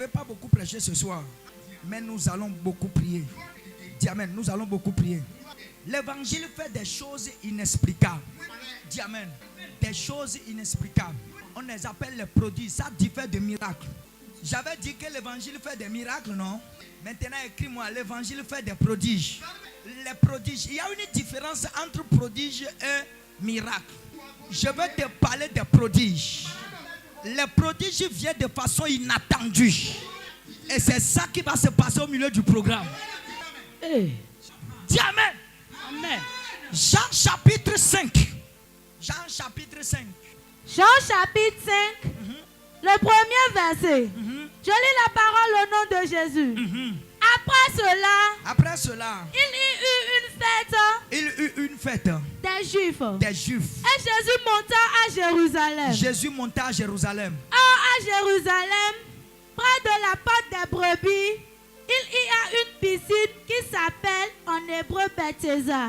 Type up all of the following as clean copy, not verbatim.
vais pas beaucoup prêcher ce soir, mais nous allons beaucoup prier. Dis amen, nous allons beaucoup prier. L'évangile fait des choses inexplicables. Dis amen. Des choses inexplicables. On les appelle les prodiges. Ça diffère de miracles. J'avais dit que l'évangile fait des miracles, non? Maintenant, écris-moi, l'évangile fait des prodiges. Les prodiges, il y a une différence entre prodige et miracle. Je vais te parler des prodiges. Les prodiges viennent de façon inattendue. Et c'est ça qui va se passer au milieu du programme. Hey. Dis amen. Amen. Jean chapitre 5. Jean chapitre 5. Jean chapitre 5, le premier verset. Je lis la parole au nom de Jésus. Après cela, il y eut une fête des Juifs. Et Jésus monta à Jérusalem. Or, à Jérusalem, près de la porte des brebis, il y a une piscine qui s'appelle en hébreu Bethesda.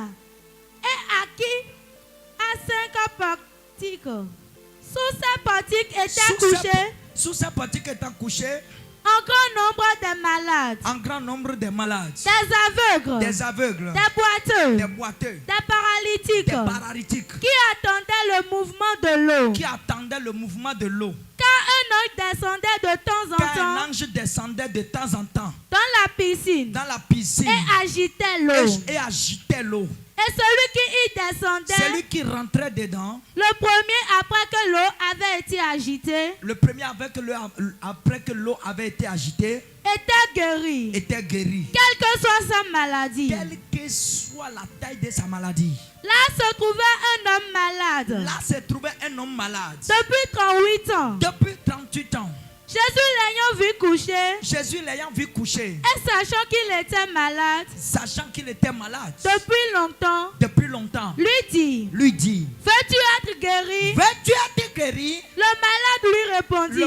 Et à qui a 5 portiques. Sous ces portiques étant couchés, un grand nombre de malades, des aveugles, des boiteux, des paralytiques, qui attendaient le mouvement de l'eau. Car un ange descendait de temps en temps dans la piscine et agitait l'eau. Et celui qui rentrait dedans, le premier après que l'eau avait été agitée, était guéri. Quelle que soit sa maladie. Quelle que soit la taille de sa maladie. Là se trouvait un homme malade. Depuis 38 ans. Jésus l'ayant vu coucher. Et sachant qu'il était malade. Depuis longtemps. Lui dit. Veux-tu être guéri? Le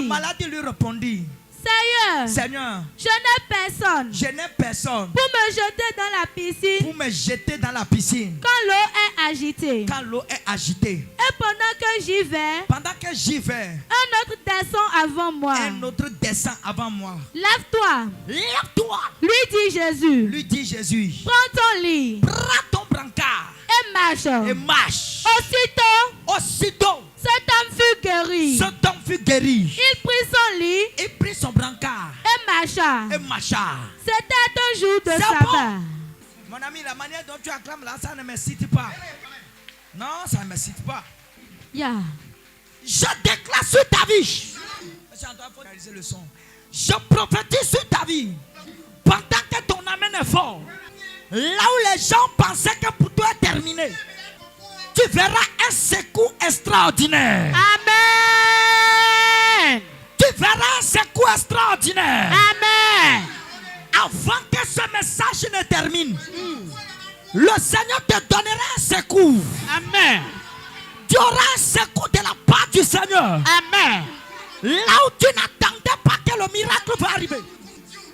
malade lui répondit. Seigneur, je n'ai personne. Pour me jeter dans la piscine. Quand l'eau est agitée. Et pendant que j'y vais. Un autre descend avant moi. Lève-toi. Lui dit Jésus. Prends ton brancard. Et marche. Aussitôt. Cet homme fut guéri. Il prit son brancard. Et marcha. C'était un jour de sabbat. Mon ami, la manière dont tu acclames là, ça ne me cite pas. Non, ça ne me cite pas. Yeah. Je déclare sur ta vie. Je prophétise sur ta vie. Pendant que ton amen est fort. Là où les gens pensaient que pour toi est terminé. Tu verras un secours extraordinaire. Amen. Tu verras un secours extraordinaire. Amen. Avant que ce message ne termine, le Seigneur te donnera un secours. Amen. Tu auras un secours de la part du Seigneur. Amen. Là où tu n'attendais pas que le miracle va arriver.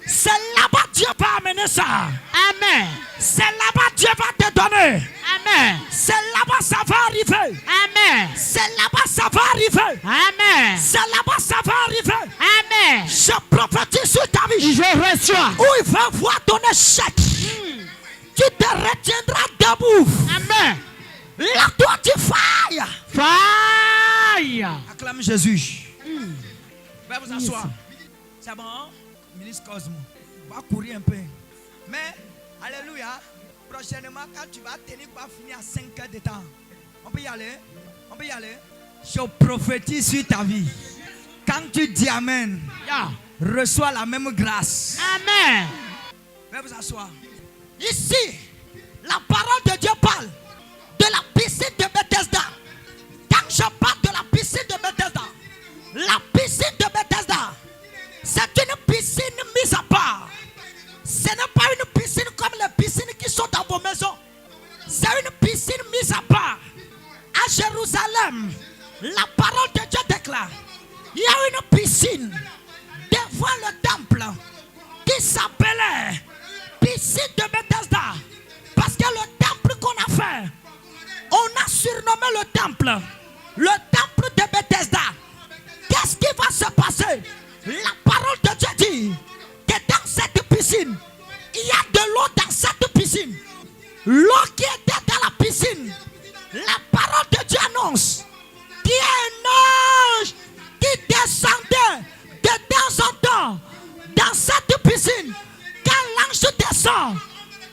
C'est là-bas Dieu va amener ça. Amen. C'est là-bas Dieu va te donner. Amen. C'est là-bas ça va arriver. Amen. C'est là-bas ça va arriver. Amen. C'est là-bas ça va arriver. Amen. Je prophétise sur ta vie. Je reçois. Où il va voir ton échec. Tu te retiendras debout. Amen. Là toi tu failles. Faille. Acclame Jésus. Va vous asseoir. C'est bon? Ministre Cosmo. Va courir un peu. Mais, alléluia. Prochainement, quand tu vas tenir, pas finir à 5 heures de temps. On peut y aller. On peut y aller. Je prophétise sur ta vie. Quand tu dis Amen, reçois la même grâce. Amen. Va vous asseoir. Ici, la parole de Dieu parle de la piscine de Bethesda. Quand je parle de la piscine de Bethesda, la piscine de Bethesda, c'est une piscine mise à part. Ce n'est pas une piscine comme les piscines qui sont dans vos maisons. C'est une piscine mise à part. À Jérusalem, la parole de Dieu déclare, il y a une piscine devant le temple qui s'appelait piscine de Bethesda. Parce que le temple qu'on a fait, on a surnommé le temple de Bethesda. Qu'est-ce qui va se passer? La parole de Dieu dit, l'eau qui était dans la piscine, la parole de Dieu annonce qu'il y a un ange qui descendait de temps en temps dans cette piscine. Quand l'ange descend,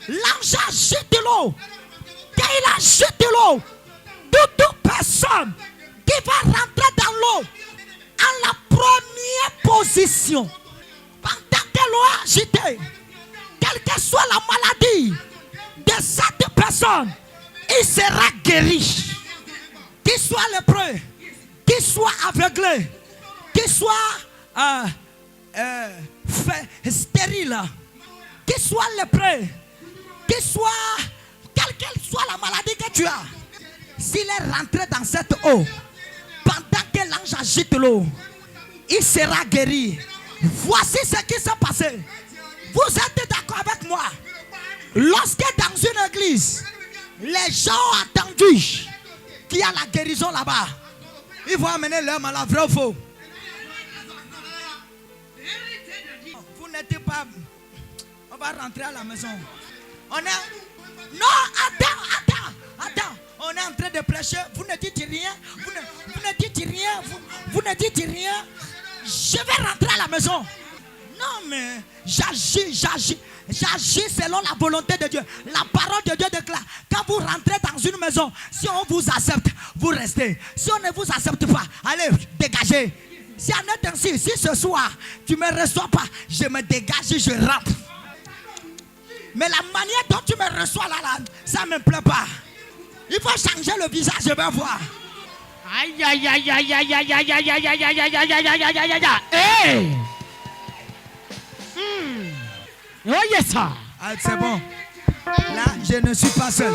l'ange agite de l'eau. Quand il agite de l'eau, toute personne qui va rentrer dans l'eau en la première position, pendant que l'eau est agitée, quelle que soit la maladie de cette personne, il sera guéri. Qu'il soit lépreux, qu'il soit aveuglé, qu'il soit stérile, qu'il soit lépreux, qu'il soit, quelle qu'elle soit la maladie que tu as, s'il est rentré dans cette eau, pendant que l'ange agite l'eau, il sera guéri. Voici ce qui s'est passé. Vous êtes d'accord avec moi? Lorsque dans une église, les gens ont attendu qu'il y a la guérison là-bas, ils vont amener leur malade, vrai ou faux? Vous n'êtes pas... On va rentrer à la maison. On est... Non, attends. On est en train de prêcher. Vous ne dites rien. Vous ne dites rien. Vous ne dites rien. Je vais rentrer à la maison. Non, mais j'agis selon la volonté de Dieu. La parole de Dieu déclare, quand vous rentrez dans une maison, si on vous accepte, vous restez. Si on ne vous accepte pas, allez, dégagez. Si on est ainsi, si ce soir, tu ne me reçois pas, je me dégage et je rentre. Mais la manière dont tu me reçois là, ça ne me plaît pas. Il faut changer le visage, je vais voir. Aïe, aïe, aïe, aïe, aïe, aïe, aïe, aïe, aïe, aïe, aïe, aïe, aïe, aïe, aïe, aïe, aïe. Hey! Oh yes, sir. Ah, c'est bon. Là, je ne suis pas seul.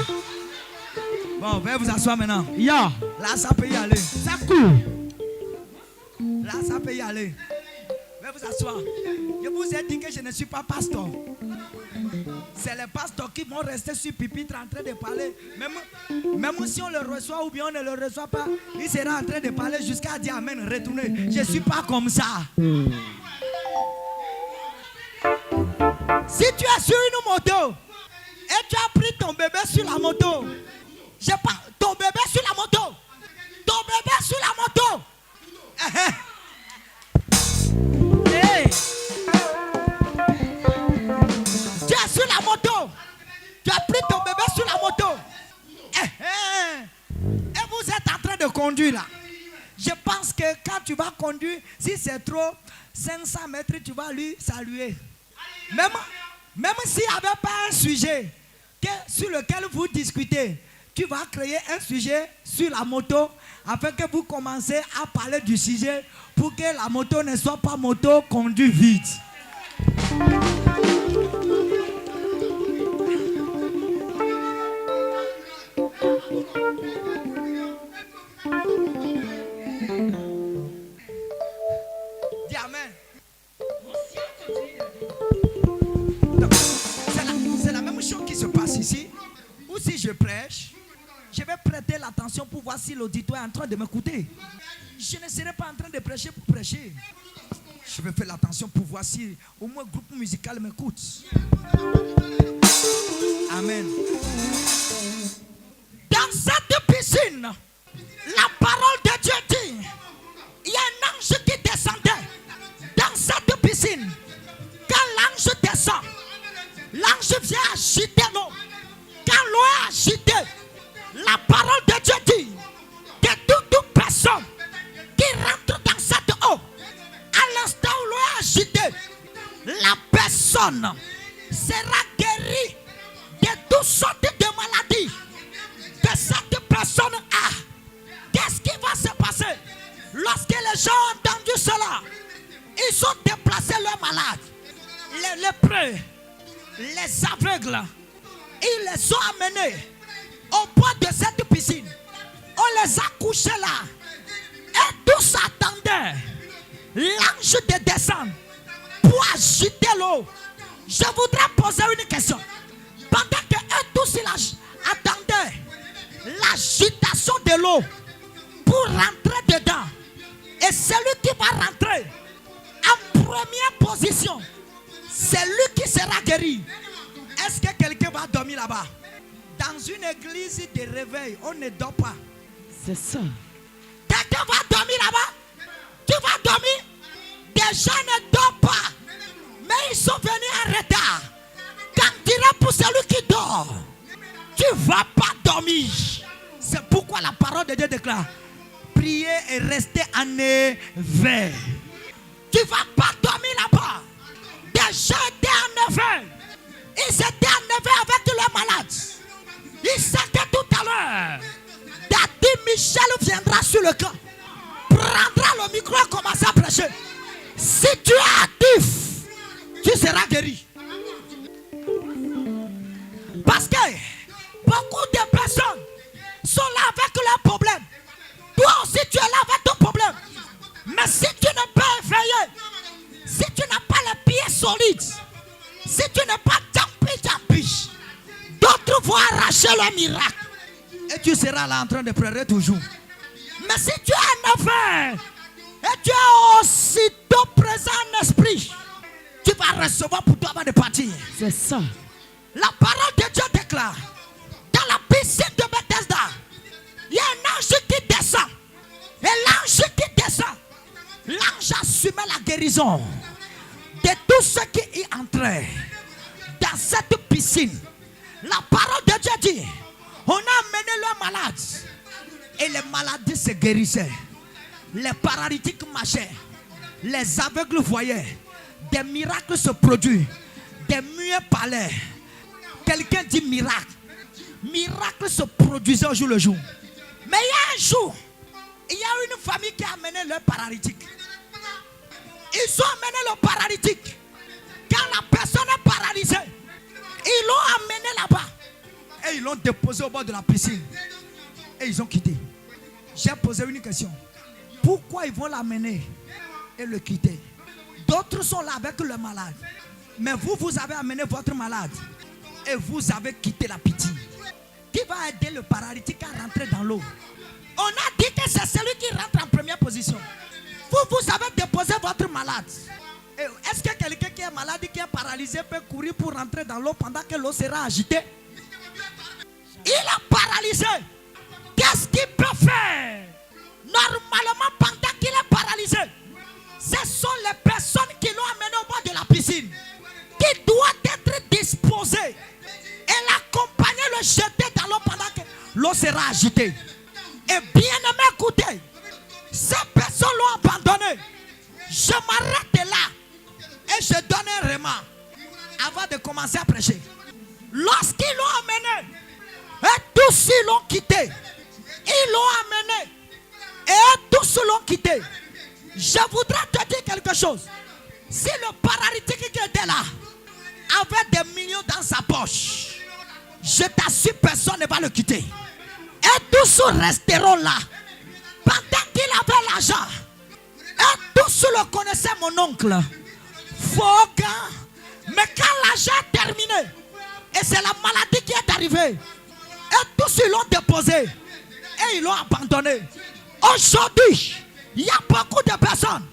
Bon, veuillez vous asseoir maintenant. Yeah. Là, ça peut y aller. Ça coule. Là, ça peut y aller. Veuillez vous asseoir. Je vous ai dit que je ne suis pas pasteur. C'est les pasteurs qui vont rester sur pupitre en train de parler. Même si on le reçoit ou bien on ne le reçoit pas, il sera en train de parler jusqu'à dire amen, retournez. Je ne suis pas comme ça. Si tu es sur une moto et tu as pris ton bébé sur la moto, ton bébé sur la moto, ton bébé sur la moto. Hey. Tu es sur la moto, tu as pris ton bébé sur la moto. Et vous êtes en train de conduire là. Je pense que quand tu vas conduire, si c'est trop 500 mètres, tu vas lui saluer. Même s'il n'y avait pas un sujet sur lequel vous discutez, tu vas créer un sujet sur la moto afin que vous commencez à parler du sujet pour que la moto ne soit pas moto conduite vite. Dis amen. C'est la même chose qui se passe ici. Ou si je prêche, je vais prêter l'attention pour voir si l'auditoire est en train de m'écouter. Je ne serai pas en train de prêcher pour prêcher. Je vais faire l'attention pour voir si au moins le groupe musical m'écoute. Amen. Dans cette piscine, la parole de Dieu dit, il y a un ange qui descendait dans cette piscine. Quand l'ange descend, l'ange vient agiter l'eau. Quand l'eau est agitée, la parole de Dieu dit que toute personne qui rentre dans cette eau, à l'instant où l'eau est agitée, la personne sera guérie de toutes sortes de maladies que cette personne a. Qu'est-ce qui va se passer lorsque les gens ont entendu cela? Ils ont déplacé leurs malades, les lépreux, les aveugles. Ils les ont amenés au bord de cette piscine. On les a couchés là. Et tous attendaient l'ange de descendre pour agiter l'eau. Je voudrais poser une question. Pendant que eux tous ils attendaient l'agitation de l'eau pour rentrer dedans, et celui qui va rentrer en première position, c'est lui qui sera guéri. Est-ce que quelqu'un va dormir là-bas? Dans une église de réveil, on ne dort pas. C'est ça. Quelqu'un va dormir là-bas. Tu vas dormir. Des gens ne dorment pas. Mais ils sont venus en retard. Quand dirait pour celui qui dort, tu ne vas pas dormir. C'est pourquoi la parole de Dieu déclare: priez et restez en éveil. Tu ne vas pas dormir là-bas. Des gens étaient en éveil. Ils étaient en éveil avec leurs malades. Ils savaient tout à l'heure. Daddy Michel viendra sur le camp, prendra le micro et commencera à prêcher. Si tu es actif, tu seras guéri. Parce que beaucoup de personnes sont là avec leurs problèmes. Toi aussi tu es là avec ton problème. Mais si tu n'es pas éveillé, si tu n'as pas les pieds solides, si tu n'es pas jampi, d'autres vont arracher le miracle. Et tu seras là en train de pleurer toujours. Mais si tu es en éveil et tu es aussitôt présent en esprit, tu vas recevoir pour toi avant de partir. C'est ça. La parole de Dieu déclare: dans la piscine de Bethesda, il y a un ange qui descend. Et l'ange qui descend, l'ange assumait la guérison de tous ceux qui y entraient dans cette piscine. La parole de Dieu dit: on a amené leurs malades et les maladies se guérissaient. Les paralytiques marchaient, les aveugles voyaient, des miracles se produisent, des muets parlaient. Quelqu'un dit miracle. Miracle se produisait au jour le jour. Mais il y a un jour, il y a une famille qui a amené leur paralytique. Ils ont amené le paralytique. Quand la personne est paralysée, ils l'ont amené là-bas. Et ils l'ont déposé au bord de la piscine. Et ils ont quitté. J'ai posé une question. Pourquoi ils vont l'amener et le quitter? D'autres sont là avec le malade. Mais vous avez amené votre malade. Et vous avez quitté la piscine. Qui va aider le paralytique à rentrer dans l'eau? On a dit que c'est celui qui rentre en première position. Vous avez déposé votre malade. Est-ce que quelqu'un qui est malade, qui est paralysé, peut courir pour rentrer dans l'eau pendant que l'eau sera agitée? Il est paralysé. Qu'est-ce qu'il peut faire? Normalement, pendant qu'il est paralysé, ce sont les personnes qui l'ont amené au bord de la piscine qui doivent être disposées et l'accompagner, le jeter dans l'eau pendant que l'eau sera agitée. Et bien aimé, écoutez, ces personnes l'ont abandonné. Je m'arrête là et je donne un remas avant de commencer à prêcher. Lorsqu'ils l'ont amené, et tous ils l'ont quitté. Ils l'ont amené et tous l'ont quitté. Je voudrais te dire quelque chose. Si le paralytique qui était là avait des millions dans sa poche, je t'assure, personne ne va le quitter. Et tous resteront là. Pendant qu'il avait l'argent, et tous le connaissaient, mon oncle. Faux gars. Mais quand l'argent est terminé, et c'est la maladie qui est arrivée, et tous ils l'ont déposé, et ils l'ont abandonné. Aujourd'hui, il y a beaucoup de personnes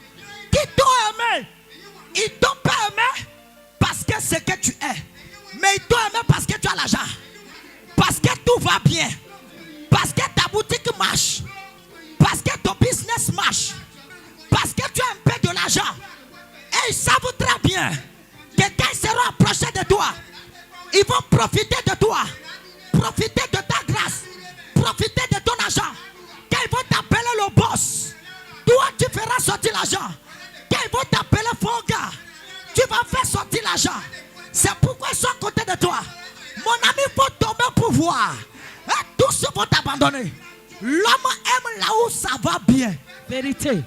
qui t'ont aimé. Ils t'ont pas aimé parce que c'est que tu es. Mais ils t'ont aimé parce que tu as l'argent. Parce que tout va bien. Parce que ta boutique marche. Parce que ton business marche. Parce que tu as un peu de l'argent. Et ils savent très bien que quand ils seront approchés de toi, ils vont profiter de toi. Profiter de ta grâce. Profiter de ton argent. Quand ils vont t'appeler le boss, toi tu feras sortir l'argent. Quand ils vont t'appeler faux gars, tu vas faire sortir l'argent. C'est pourquoi ils sont à côté de toi. Mon ami, il faut tomber au pouvoir. Et tous vont t'abandonner. L'homme aime là où ça va bien. Vérité.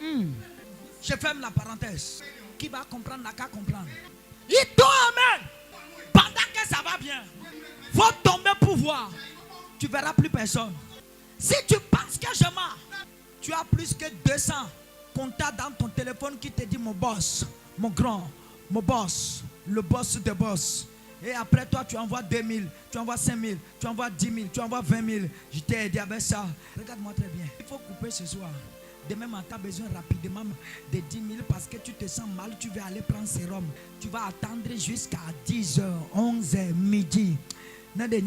Je ferme la parenthèse. Qui va comprendre n'a qu'à comprendre. Il t'ont aimé pendant que ça va bien. Faut tomber au pouvoir. Tu verras plus personne. Si tu penses que je mens, tu as plus que 200 contacts dans ton téléphone qui te dit mon boss, mon grand, mon boss, le boss de boss. Et après toi, tu envoies 2000, tu envoies 5000, tu envoies 10 000, tu envoies 20 000. Je t'ai aidé avec ça. Regarde-moi très bien. Il faut couper ce soir. Demain matin, tu as besoin rapidement de 10 000 parce que tu te sens mal. Tu vas aller prendre sérum. Tu vas attendre jusqu'à 10h, 11h, midi. Les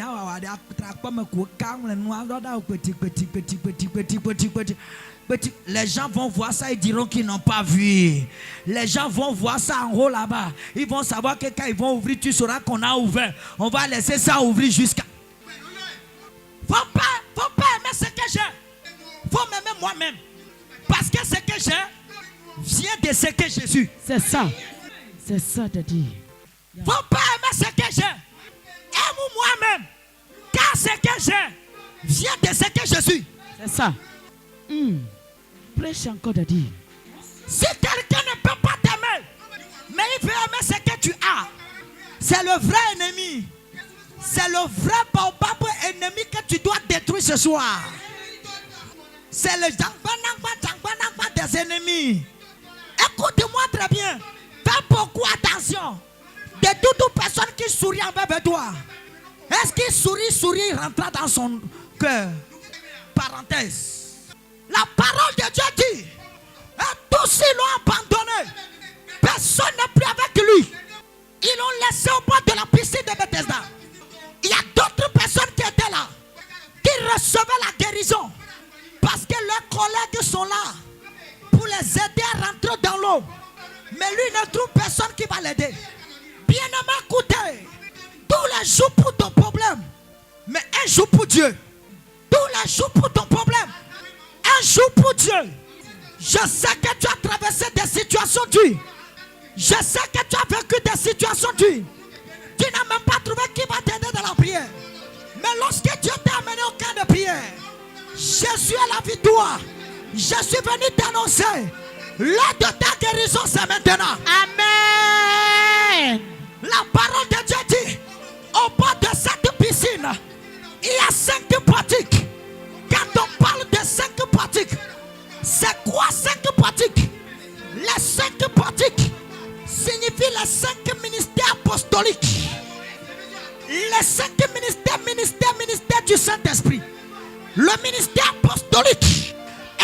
gens vont voir ça, ils diront qu'ils n'ont pas vu. Les gens vont voir ça en haut là-bas. Ils vont savoir que quand ils vont ouvrir, tu sauras qu'on a ouvert. On va laisser ça ouvrir jusqu'à... Faut pas aimer ce que j'ai. Faut m'aimer moi-même. Parce que ce que j'ai vient de ce que Jésus. C'est ça. C'est ça de dire. Faut pas aimer ce que j'ai. Aime moi-même. Car ce que j'ai vient de ce que je suis. C'est ça. Prêche encore de dire. Si quelqu'un ne peut pas t'aimer, mais il veut aimer ce que tu as, c'est le vrai ennemi. C'est le vrai palpable ennemi que tu dois détruire ce soir. C'est le jangba des ennemis. Écoute-moi très bien. Fais beaucoup attention. De toutes personnes qui sourient envers toi. Est-ce qu'il sourit, rentre dans son cœur? Parenthèse. La parole de Dieu dit, et tous ils l'ont abandonné. Personne n'est plus avec lui. Ils l'ont laissé au bord de la piscine de Bethesda. Il y a d'autres personnes qui étaient là, qui recevaient la guérison. Parce que leurs collègues sont là pour les aider à rentrer dans l'eau. Mais lui ne trouve personne qui va l'aider. Bien-aimé, écoutez. Tous les jours pour ton problème, mais un jour pour Dieu. Tous les jours pour ton problème, un jour pour Dieu. Je sais que tu as traversé des situations dures. Je sais que tu as vécu des situations dures. Tu n'as même pas trouvé qui va t'aider dans la prière. Mais lorsque Dieu t'a amené au camp de prière, Jésus est la victoire. Je suis venu t'annoncer. L'heure de ta guérison, c'est maintenant. Amen. La parole de Dieu dit, au bord de cette piscine, il y a 5 pratiques. Quand on parle de 5 pratiques, c'est quoi 5 pratiques? Les 5 pratiques signifient les 5 ministères apostoliques. Les 5 ministères du Saint-Esprit. Le ministère apostolique,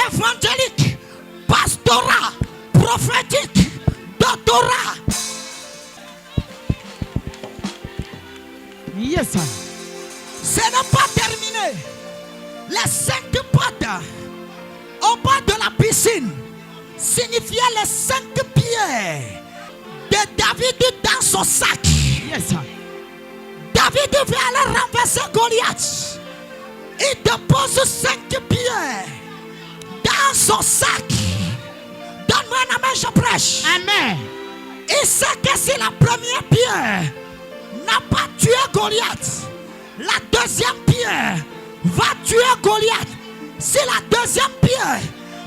évangélique, pastorat, prophétique, doctorat. Yes, sir. Ce n'est pas terminé. Les 5 portes au bord de la piscine signifiaient les 5 pierres de David dans son sac. Yes, sir. David veut aller renverser Goliath. Il dépose 5 pierres dans son sac. Donne-moi un amen, je prêche. Amen. Il sait que si la première pierre n'a pas tué Goliath, la deuxième pierre va tuer Goliath. Si la deuxième pierre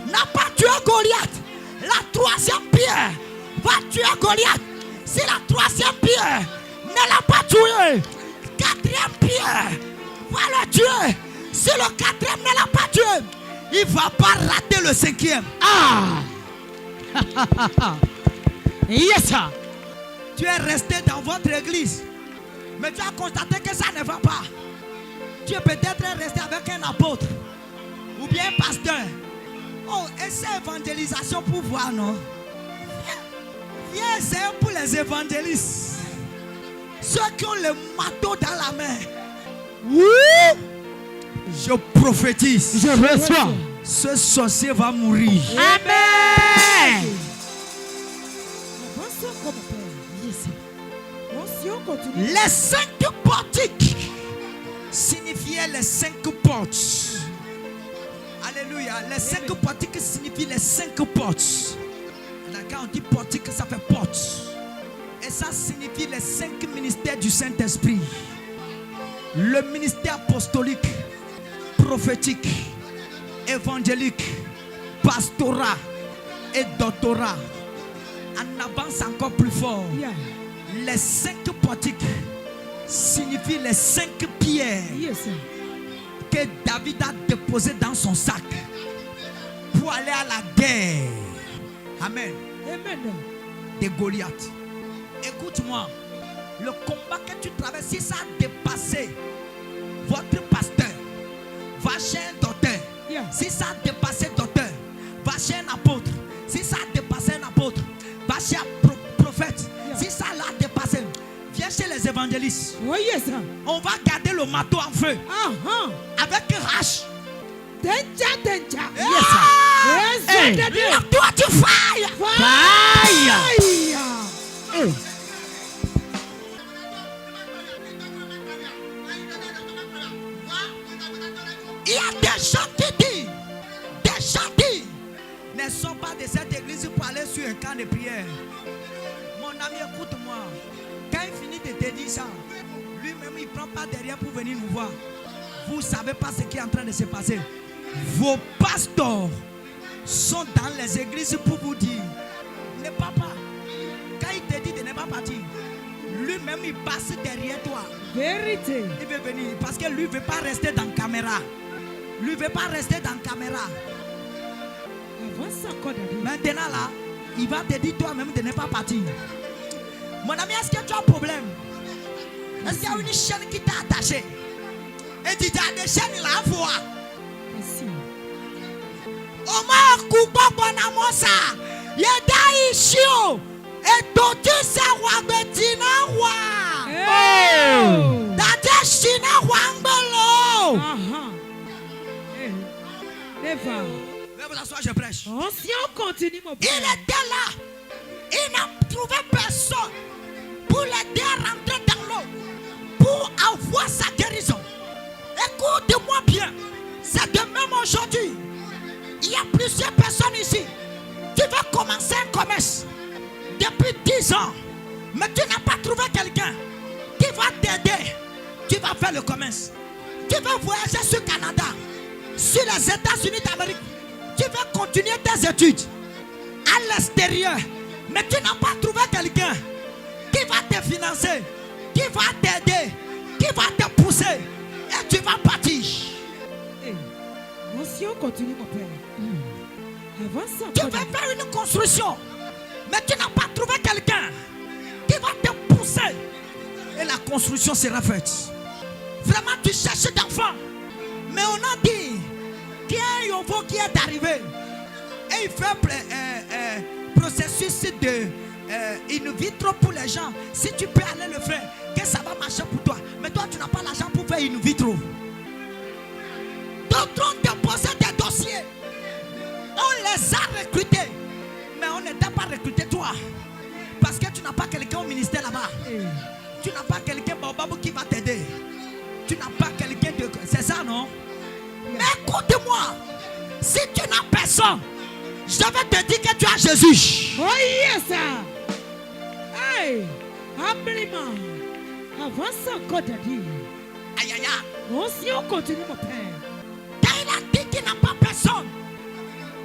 n'a pas tué Goliath, la troisième pierre va tuer Goliath. Si la troisième pierre ne l'a pas tué, quatrième pierre va le tuer. Si le quatrième ne l'a pas tué, il ne va pas rater le 5e. Ah. Yes, sir. Tu es resté dans votre église, mais tu as constaté que ça ne va pas. Tu es peut-être resté avec un apôtre ou bien un pasteur. Oh, et c'est évangélisation pour voir, non? Viens, c'est pour les évangélistes. Ceux qui ont le marteau dans la main. Oui. Je prophétise. Je reçois. Ce sorcier va mourir. Amen. Les 5 portiques signifiaient les 5 portes. Alléluia. Les 5 portiques signifient les 5 portes. Quand on dit portique, ça fait porte. Et ça signifie les 5 ministères du Saint-Esprit. Le ministère apostolique, prophétique, évangélique, pastorat et doctorat. En avance encore plus fort. Yeah. Les 5 portiques signifient les 5 pierres que David a déposées dans son sac pour aller à la guerre. Amen. Amen. De Goliath. Écoute-moi. Le combat que tu traverses, si ça a dépassé votre pasteur, va chez un docteur. Yeah. Si ça a dépassé docteur, va chez un apôtre. Si ça a dépassé un apôtre, va chez un prophète. Yeah. Si ça l'a dépassé, viens chez les les évangélistes. Oh yes. On va garder le marteau en feu. Avec hache. Danger. Yes. Yes. La toi tu failles. Fire. Il y a des gens qui ne sont pas de cette église pour aller sur un camp de prière. Mon ami, écoute-moi. Quand il finit de te dire ça, lui-même il ne prend pas derrière pour venir nous voir. Vous ne savez pas ce qui est en train de se passer. Vos pasteurs sont dans les églises pour vous dire ne pars pas. Quand il te dit de ne pas partir, lui-même il passe derrière toi. Vérité. Il veut venir parce que lui ne veut pas rester dans la caméra. Lui ne veut pas rester dans la caméra. Maintenant là, il va te dire toi-même de ne pas partir. Mon ami, est-ce que tu as un problème? Est-ce qu'il y a une chaîne qui t'a attaché? Et tu as des chaînes là à voir. Oma kuba bona mosa. Yeda ishio. Et tout ça wa betina wa. Date shina wangolo. Never. Vous asseoir, je prêche. Si on continue, mon père. Il était là. Il n'a trouvé personne pour l'aider à rentrer dans l'eau, pour avoir sa guérison. Écoute-moi bien. C'est de même aujourd'hui. Il y a plusieurs personnes ici. Tu veux commencer un commerce depuis 10 ans, mais tu n'as pas trouvé quelqu'un qui va t'aider. Tu vas faire le commerce. Tu veux voyager sur le Canada, sur les États-Unis d'Amérique. Tu veux continuer tes études à l'extérieur, mais tu n'as pas trouvé quelqu'un qui va te financer, qui va t'aider, qui va te pousser, et tu vas partir. Si on continue, mon père. Tu veux faire une construction, mais tu n'as pas trouvé quelqu'un qui va te pousser, et la construction sera faite. Vraiment, tu cherches d'enfants, mais on a dit qu'il y a un Yovo qui est arrivé et il fait processus de in vitro pour les gens. Si tu peux aller le faire, que ça va marcher pour toi. Mais toi, tu n'as pas l'argent pour faire in vitro. D'autres ont déposé des dossiers. On les a recrutés, mais on n'était pas recruté toi. Parce que tu n'as pas quelqu'un au ministère là-bas. Tu n'as pas quelqu'un Baobabou qui va t'aider. Tu n'as pas quelqu'un de... C'est ça, non? Mais écoute-moi. Si tu n'as personne, je vais te dire que tu as Jésus. Oh yes, sir. Hey, humblement. Avance encore de dire. Aïe, aïe, aïe. Oh, si on continue, mon père. Quand il a dit qu'il n'a pas personne,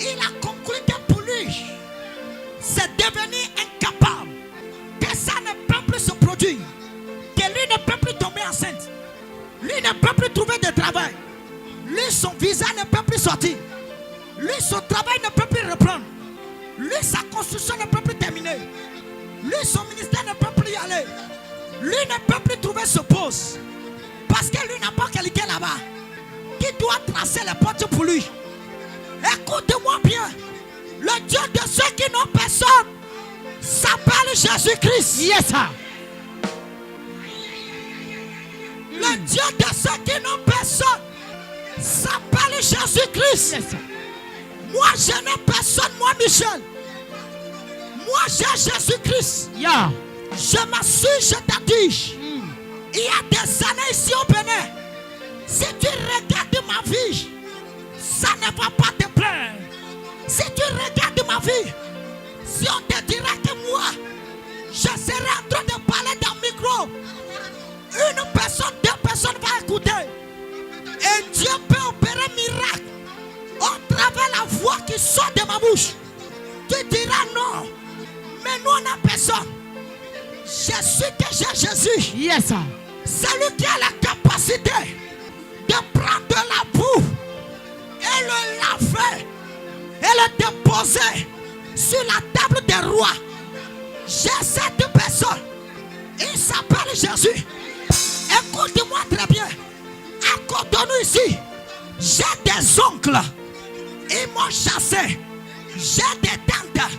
il a conclu que pour lui, c'est devenu incapable. Que ça ne peut plus se produire. Que lui ne peut plus tomber enceinte. Lui ne peut plus trouver de travail. Lui, son visa ne peut plus sortir. Lui, son travail ne peut plus reprendre. Lui, sa construction ne peut plus terminer. Lui, son ministère ne peut plus y aller. Lui ne peut plus trouver ce poste. Parce que lui n'a pas quelqu'un là-bas qui doit tracer les portes pour lui. Écoutez-moi bien. Le Dieu de ceux qui n'ont personne s'appelle Jésus-Christ. Yes, sir. Le Dieu de ceux qui n'ont personne s'appelle Jésus-Christ. Yes, sir. Moi, je n'ai personne, moi, Michel. Moi, j'ai Jésus-Christ. Yeah. Je m'assure, je t'adige. Il y a des années ici au Bénin. Si tu regardes ma vie, ça ne va pas te plaire. Si tu regardes ma vie, si on te dira que moi, je serai en train de parler dans le micro, une personne, deux personnes vont écouter. Et Dieu peut opérer un miracle au travers la voix qui sort de ma bouche. Tu diras non, mais nous on n'a personne. Je suis que j'ai Jésus. Yes, sir. Celui qui a la capacité de prendre de la boue et le laver et le déposer sur la table des rois. J'ai cette personne. Il s'appelle Jésus. Écoute-moi très bien. À côté de nous ici, j'ai des oncles. Ils m'ont chassé. J'ai des tantes.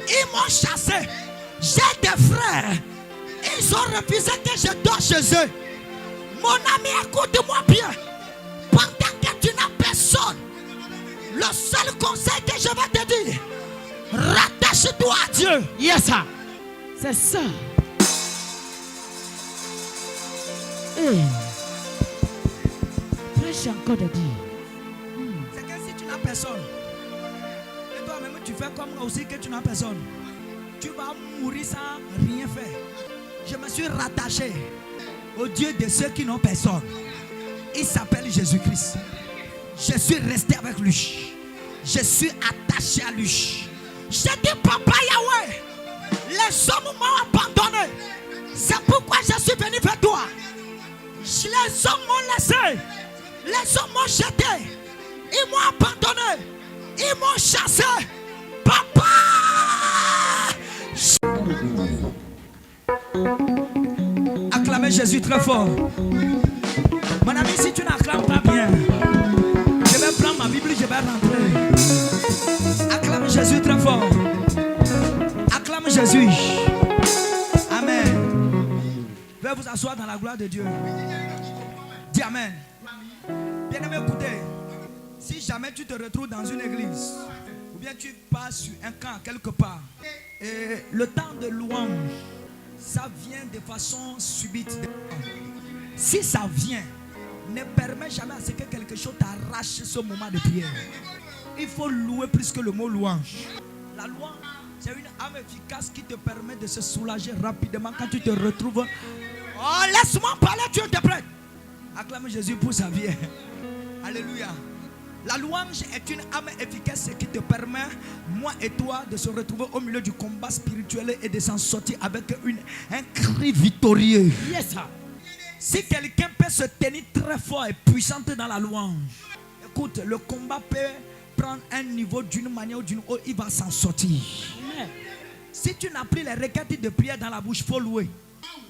Ils m'ont chassé. J'ai des frères. ils ont refusé que je dors chez eux. Mon ami, écoute-moi bien. Pendant que tu n'as personne, le seul conseil que je vais te dire, rattache-toi à Dieu. Yes, sir. C'est ça. Hey. Prêche encore de dire. C'est que si tu n'as personne, et toi-même tu fais comme moi aussi que tu n'as personne, tu vas mourir sans rien faire. Je me suis rattaché au Dieu de ceux qui n'ont personne. Il s'appelle Jésus-Christ. Je suis resté avec lui. Je suis attaché à lui. J'ai dit, Papa Yahweh, les hommes m'ont abandonné. C'est pourquoi je suis venu vers toi. Les hommes m'ont laissé. Les hommes m'ont jeté. Ils m'ont abandonné. Ils m'ont chassé. Papa! Acclamez Jésus très fort. Mon ami, si tu n'acclames pas bien, je vais prendre ma Bible, je vais rentrer. Acclame Jésus très fort. Acclame Jésus. Amen. Veuillez vous asseoir dans la gloire de Dieu. Dis Amen. Bien-aimé, écoutez. Si jamais tu te retrouves dans une église, ou bien tu passes sur un camp quelque part, et le temps de louange, ça vient de façon subite. Si ça vient, ne permet jamais à ce que quelque chose t'arrache ce moment de prière. Il faut louer plus que le mot louange. La louange, c'est une âme efficace qui te permet de se soulager rapidement quand tu te retrouves. Oh, laisse-moi parler, tu interprètes. Acclame Jésus pour sa vie. Alléluia. La louange est une âme efficace qui te permet, moi et toi, de se retrouver au milieu du combat spirituel et de s'en sortir avec un cri victorieux. Yes, sir. Si quelqu'un peut se tenir très fort et puissant dans la louange, écoute, le combat peut prendre un niveau d'une manière ou d'une autre, il va s'en sortir. Amen. Si tu n'as plus les requêtes de prière dans la bouche, il faut louer.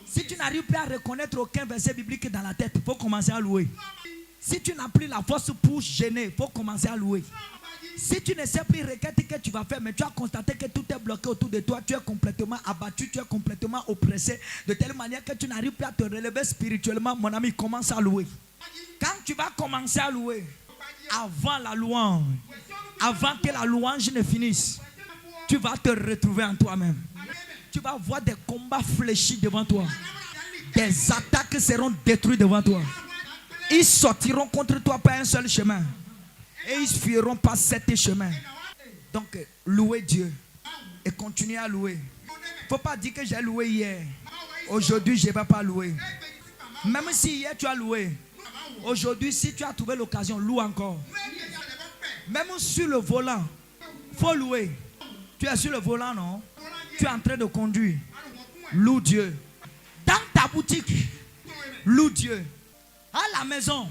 Si tu n'arrives plus à reconnaître aucun verset biblique dans la tête, il faut commencer à louer. Si tu n'as plus la force pour gêner, il faut commencer à louer. Si tu ne sais plus requête que tu vas faire, mais tu as constaté que tout est bloqué autour de toi, tu es complètement abattu, tu es complètement oppressé, de telle manière que tu n'arrives plus à te relever spirituellement, mon ami, commence à louer. Quand tu vas commencer à louer, avant la louange, avant que la louange ne finisse, tu vas te retrouver en toi-même. Tu vas voir des combats fléchis devant toi. Des attaques seront détruites devant toi. Ils sortiront contre toi par un seul chemin. Et ils fuiront par 7 chemins. Donc, louez Dieu. Et continuez à louer. Il ne faut pas dire que j'ai loué hier. Aujourd'hui, je ne vais pas louer. Même si hier tu as loué. Aujourd'hui, si tu as trouvé l'occasion, loue encore. Même sur le volant, il faut louer. Tu es sur le volant, non? Tu es en train de conduire. Loue Dieu. Dans ta boutique, loue Dieu. À la maison,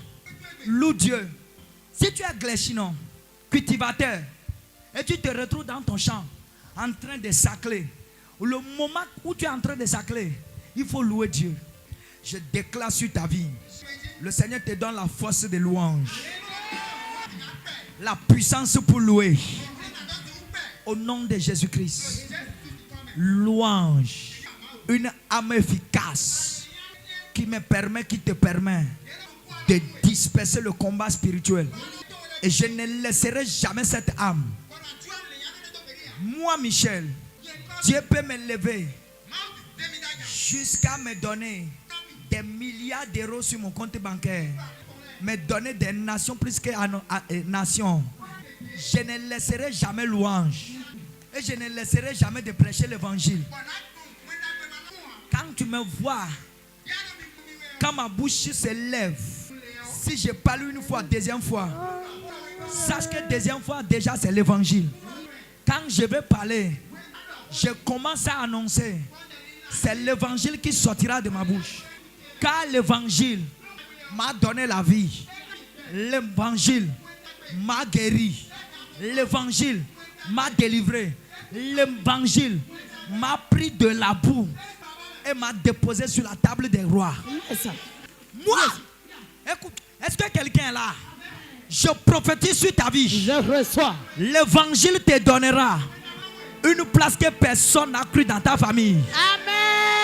loue Dieu. Si tu es gléchinon, cultivateur, et tu te retrouves dans ton champ, en train de sacler, le moment où tu es en train de sacler, il faut louer Dieu. Je déclare sur ta vie, le Seigneur te donne la force de louange, la puissance pour louer. Au nom de Jésus-Christ, louange, une âme efficace qui te permet de disperser le combat spirituel. Et je ne laisserai jamais cette âme. Moi, Michel, Dieu peut me lever jusqu'à me donner des milliards d'euros sur mon compte bancaire, me donner des nations plus que nations. Je ne laisserai jamais louange. Et je ne laisserai jamais de prêcher l'évangile. Quand tu me vois, quand ma bouche se lève, si je parle une fois, deuxième fois, sache que deuxième fois déjà c'est l'évangile. Quand je vais parler, je commence à annoncer, c'est l'évangile qui sortira de ma bouche. Car l'évangile m'a donné la vie. L'évangile m'a guéri. L'évangile m'a délivré. L'évangile m'a pris de la boue et m'a déposé sur la table des rois. Moi, écoute, est-ce que quelqu'un est là? Je prophétise sur ta vie. Je reçois. L'évangile te donnera une place que personne n'a cru dans ta famille. Amen.